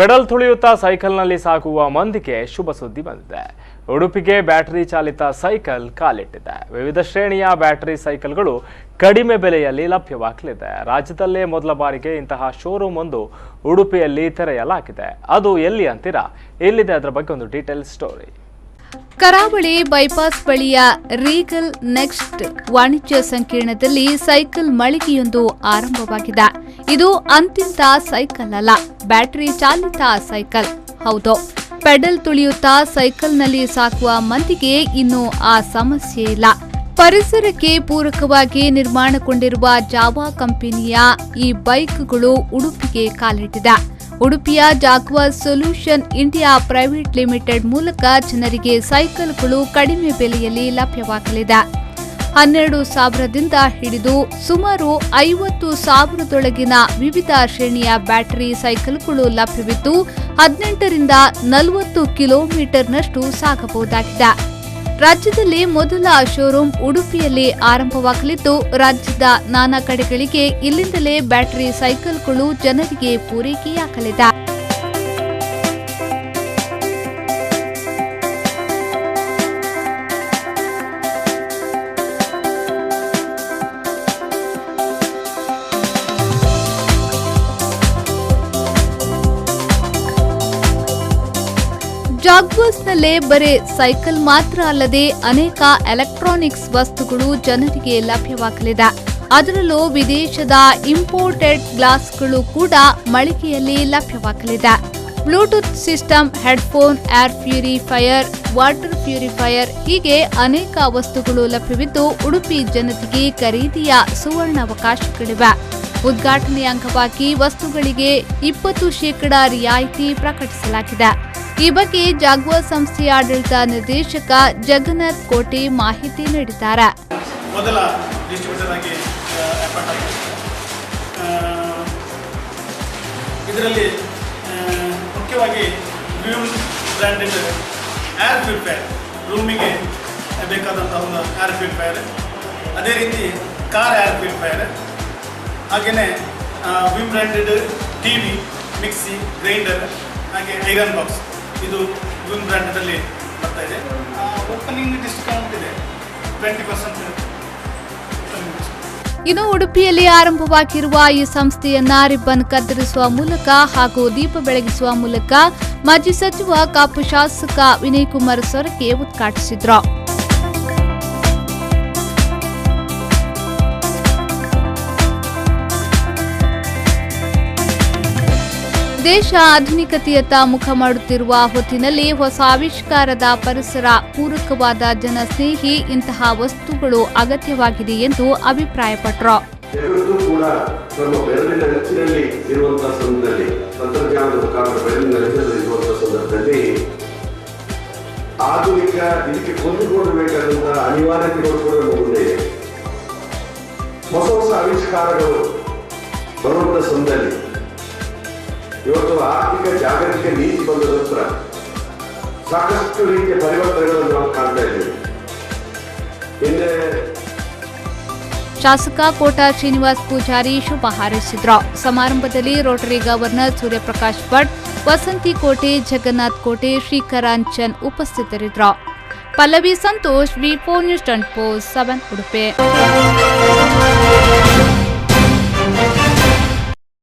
Pedal ತುಳಿಯುತ್ತಾ ಸೈಕಲ್ನಲ್ಲಿ ಸಾಗುವ ಮಂದಿಗೆ ಶುಭ ಸುದ್ದಿ ಬಂದಿದೆ. ಉಡುಪಿಗೆ ಬ್ಯಾಟರಿ ಚಾಲಿತ ಸೈಕಲ್ ಕಾಲಿಟ್ಟಿದೆ. ವಿವಿಧ ಶ್ರೇಣಿಯ ಬ್ಯಾಟರಿ ಸೈಕಲ್ಗಳು ಕಡಿಮೆ ಬೆಲೆಯಲ್ಲಿ ಲಭ್ಯವಾಗಲಿದೆ. ರಾಜ್ಯದಲ್ಲೇ ಮೊದಲ ಬಾರಿಗೆ ಇಂತಹ ಶೋರೂಮ್ ಒಂದು ಉಡುಪಿಯಲ್ಲಿ ತೆರೆಯಲಾಗಿದೆ. ಅದು ಎಲ್ಲಿ ಅಂತೀರಾ? ಇಲ್ಲಿದೆ ಅದರ ಬಗ್ಗೆ ಒಂದು ಡೀಟೇಲ್ ಸ್ಟೋರಿ. ಕರಾವಳಿ ಬೈಪಾಸ್ ಬಳಿಯ ರೀಗಲ್ ನೆಕ್ಸ್ಟ್ ವಾಣಿಜ್ಯ ಸಂಕೀರ್ಣದಲ್ಲಿ ಸೈಕಲ್ ಮಳಿಗೆಯೊಂದು ಆರಂಭವಾಗಿದೆ. ಇದು ಅಂತಿಂತ ಸೈಕಲ್ ಅಲ್ಲ, ಬ್ಯಾಟರಿ ಚಾಲಿತ ಸೈಕಲ್. ಹೌದು, ಪೆಡಲ್ ತುಳಿಯುತ್ತಾ ಸೈಕಲ್ನಲ್ಲಿ ಸಾಕುವ ಮಂದಿಗೆ ಇನ್ನು ಆ ಸಮಸ್ಯೆ ಇಲ್ಲ. ಪರಿಸರಕ್ಕೆ ಪೂರಕವಾಗಿ ನಿರ್ಮಾಣಗೊಂಡಿರುವ ಜಾವಾ ಕಂಪನಿಯ ಈ ಬೈಕ್ಗಳು ಉಡುಪಿಗೆ ಕಾಲಿಟ್ಟಿದೆ. ಉಡುಪಿಯ Jaguar solution India private limited ಮೂಲಕ ಜನರಿಗೆ ಸೈಕಲ್ಗಳು ಕಡಿಮೆ ಬೆಲೆಯಲ್ಲಿ ಲಭ್ಯವಾಗಲಿದೆ. 12,000ದಿಂದ ಹಿಡಿದು ಸುಮಾರು 50,000ದೊಳಗಿನ ವಿವಿಧ ಶ್ರೇಣಿಯ ಬ್ಯಾಟರಿ ಸೈಕಲ್ಗಳು ಲಭ್ಯವಿದ್ದು 18ರಿಂದ 40 ಕಿಲೋಮೀಟರ್ನಷ್ಟು ಸಾಗಬಹುದಾಗಿದೆ. ರಾಜ್ಯದಲ್ಲಿ ಮೊದಲ ಶೋರೂಮ್ ಉಡುಪಿಯಲ್ಲಿ ಆರಂಭವಾಗಲಿದ್ದು, ರಾಜ್ಯದ ನಾನಾ ಕಡೆಗಳಿಗೆ ಇಲ್ಲಿಂದಲೇ ಬ್ಯಾಟರಿ ಸೈಕಲ್ಗಳು ಜನರಿಗೆ ಪೂರೈಕೆಯಾಗಲಿದೆ. ಜಾಗ್ವಾರ್ಸ್ನಲ್ಲೇ ಬರೀ ಸೈಕಲ್ ಮಾತ್ರ ಅಲ್ಲದೆ ಅನೇಕ ಎಲೆಕ್ಟ್ರಾನಿಕ್ಸ್ ವಸ್ತುಗಳು ಜನರಿಗೆ ಲಭ್ಯವಾಗಲಿದೆ. ಅದರಲ್ಲೂ ವಿದೇಶದ ಇಂಪೋರ್ಟೆಡ್ ಗ್ಲಾಸ್ಗಳು ಕೂಡ ಮಳಿಗೆಯಲ್ಲಿ ಲಭ್ಯವಾಗಲಿದೆ. Bluetooth system, headphone, air purifier, water purifier ಹೀಗೆ ಅನೇಕ ವಸ್ತುಗಳು ಲಭ್ಯವಿದ್ದು ಉಡುಪಿ ಜನತೆಗೆ ಖರೀದಿಯ ಸುವರ್ಣಾವಕಾಶಗಳಿವೆ. ಉದ್ಘಾಟನೆಯ ಅಂಗವಾಗಿ ವಸ್ತುಗಳಿಗೆ 20% ರಿಯಾಯಿತಿ ಪ್ರಕಟಿಸಲಾಗಿದೆ. ಈ ಬಗ್ಗೆ ಜಾಗ್ವಾರ್ ಸಂಸ್ಥೆಯ ಆಡಳಿತ ನಿರ್ದೇಶಕ ಜಗನ್ನಾಥ್ ಕೋಟೆ ಮಾಹಿತಿ ನೀಡಿದ್ದಾರೆ. ಮೊದಲ ಡಿಸ್ಟ್ರಿಬ್ಯೂಟರ್ ಆಗಿ ಇದರಲ್ಲಿ ಮುಖ್ಯವಾಗಿ ವ್ಯೂಮ್ ಬ್ರ್ಯಾಂಡೆಡ್ ಏರ್ ಪ್ಯೂರಿಫೈಯರ್, ರೂಮಿಗೆ ಬೇಕಾದಂತಹ ಒಂದು ಏರ್ ಪ್ಯೂರಿಫೈಯರ್, ಅದೇ ರೀತಿ ಕಾರ್ ಏರ್ ಪ್ಯೂರಿಫೈಯರ್, ಹಾಗೆಯೇ ವ್ಯೂಮ್ ಬ್ರ್ಯಾಂಡೆಡ್ ಟಿವಿ, ಮಿಕ್ಸಿ, ಗ್ರೈಂಡರ್, ಹಾಗೆ ಐರನ್ ಬಾಕ್ಸ್ ಇದು ವ್ಯೂಮ್ ಬ್ರ್ಯಾಂಡಲ್ಲಿ ಬರ್ತಾ ಇದೆ. ಓಪನಿಂಗ್ ಡಿಸ್ಕೌಂಟ್ ಇದೆ 20%. ಇನ್ನು ಉಡುಪಿಯಲ್ಲಿ ಆರಂಭವಾಗಿರುವ ಈ ಸಂಸ್ಥೆಯನ್ನ ರಿಬ್ಬನ್ ಕತ್ತರಿಸುವ ಮೂಲಕ ಹಾಗೂ ದೀಪ ಬೆಳಗಿಸುವ ಮೂಲಕ ಮಾಜಿ ಸಚಿವ ಕಾಪು ಶಾಸಕ ವಿನಯ್ ಕುಮಾರ್ ಸೊರಕೆ ಉದ್ಘಾಟಿಸಿದ್ರು. ದೇಶ ಆಧುನಿಕತೆಯತ್ತ ಮುಖ ಮಾಡುತ್ತಿರುವ ಹೊತ್ತಿನಲ್ಲಿ ಹೊಸ ಆವಿಷ್ಕಾರದ ಪರಿಸರ ಪೂರಕವಾದ ಜನಸ್ನೇಹಿ ಇಂತಹ ವಸ್ತುಗಳು ಅಗತ್ಯವಾಗಿದೆ ಎಂದು ಅಭಿಪ್ರಾಯಪಟ್ಟರು. ಜಗತ್ತು ಕೂಡ ನಮ್ಮ ಬೆರಳಿನ ನೆಚ್ಚಿನಲ್ಲಿ ಇರುವಂತಹ ಸಂದರ್ಭದಲ್ಲಿ, ತಂತ್ರಜ್ಞಾನದ ಮುಖಾಂತರ ಬೆರಳಿನ ನೆಚ್ಚಿನಲ್ಲಿರುವಂತಹ ಸಂದರ್ಭದಲ್ಲಿ ಆಧುನಿಕ ಇದಕ್ಕೆ ಹೊಂದಿಕೊಳ್ಳಬೇಕಾದಂತಹ ಅನಿವಾರ್ಯತೆಗಳು ಕೂಡ ಮುಂದೆ ಇದೆ. ಹೊಸ ಹೊಸ ಆವಿಷ್ಕಾರಗಳು ಬರುವಂತಹ ಸಂದರ್ಭದಲ್ಲಿ ಇವತ್ತು ಆರ್ಥಿಕ ಜಾಗತಿಕ ನೀತಿ ಬಂದ ನಂತರ ಸಾಕಷ್ಟು ರೀತಿಯ ಪರಿವರ್ತನೆಗಳನ್ನು ನಾವು ಕಾಣ್ತಾ ಇದ್ದೇವೆ. ಶಾಸಕ ಕೋಟಾ ಶ್ರೀನಿವಾಸ್ ಪೂಜಾರಿ ಶುಭ ಹಾರೈಸಿದ್ರು. ಸಮಾರಂಭದಲ್ಲಿ ರೋಟರಿ ಗವರ್ನರ್ ಸೂರ್ಯಪ್ರಕಾಶ್ ಭಟ್, ವಸಂತಿ ಕೋಟೆ, ಜಗನ್ನಾಥ್ ಕೋಟೆ, ಶ್ರೀಕರಾಂಚನ್ ಉಪಸ್ಥಿತರಿದ್ದರು. Pallavi Santosh, V4 News 24/7 Udupi.